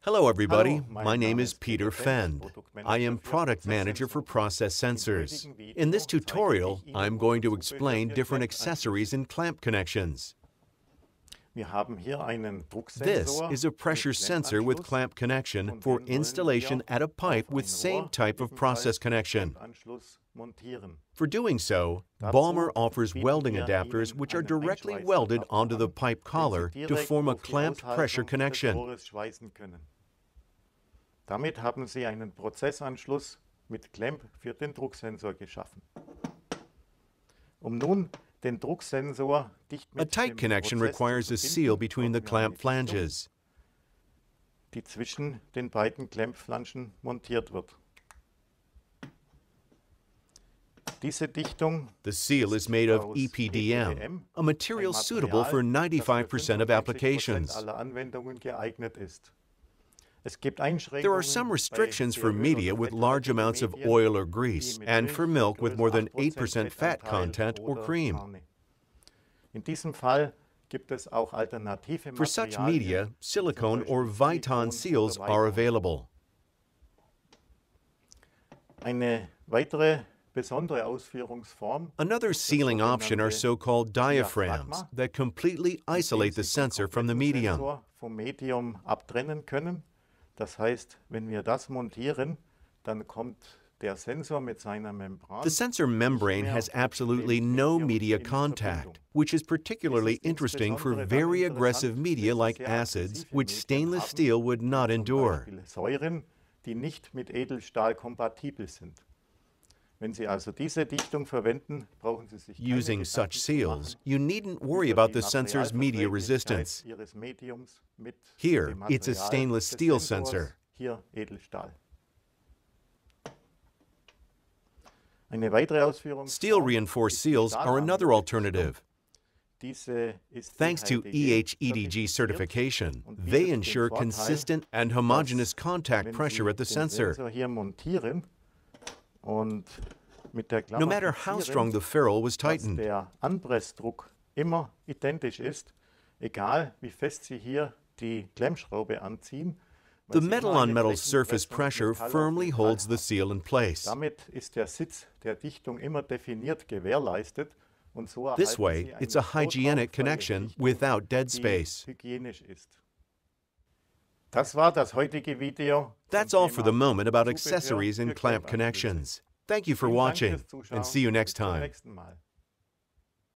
Hello everybody, my name is Peter Fend. I am Product Manager for Process Sensors. In this tutorial, I'm going to explain different accessories and clamp connections. This is a pressure sensor with clamp connection for installation at a pipe with same type of process connection. For doing so, Baumer offers welding adapters which are directly welded onto the pipe collar to form a clamped pressure connection. Damit haben Sie einen Prozessanschluss mit Clamp für den Drucksensor geschaffen. Nun den Drucksensor dicht A tight connection requires a seal between the clamp flanges. Die zwischen den beiden Clampflangen montiert wird. Diese Dichtung, the seal is made of EPDM, a material suitable for 95% of applications. aller Anwendungen geeignet ist. There are some restrictions for media with large amounts of oil or grease, and for milk with more than 8% fat content or cream. For such media, silicone or Viton seals are available. Another sealing option are so-called diaphragms that completely isolate the sensor from the medium. Das heißt, wenn wir das montieren, dann kommt der Sensor mit seiner Membran. The sensor membrane has absolutely no media contact, which is particularly interesting for very aggressive media like acids, which stainless steel would not endure. Säuren, die nicht mit Edelstahl kompatibel sind. Wenn Sie also diese Dichtung verwenden, brauchen Sie sich keine Using such seals, you needn't worry about the sensor's media resistance. Here, it's a stainless steel sensor. Hier Edelstahl. Steel-reinforced seals are another alternative. Thanks to EHEDG certification, they ensure consistent and homogeneous contact pressure at the sensor. No matter how strong the ferrule was tightened. Der Anpressdruck immer identisch ist, egal wie fest Sie hier die Klemmschraube anziehen. The metal-on-metal surface pressure firmly holds the seal in place. Damit ist der Sitz der Dichtung immer definiert gewährleistet. Und so This way, it's a hygienic connection without dead space. Hygienisch ist. Das war das heutige Video. That's all for the moment about accessories and clamp connections. Thank you for watching, and see you next time.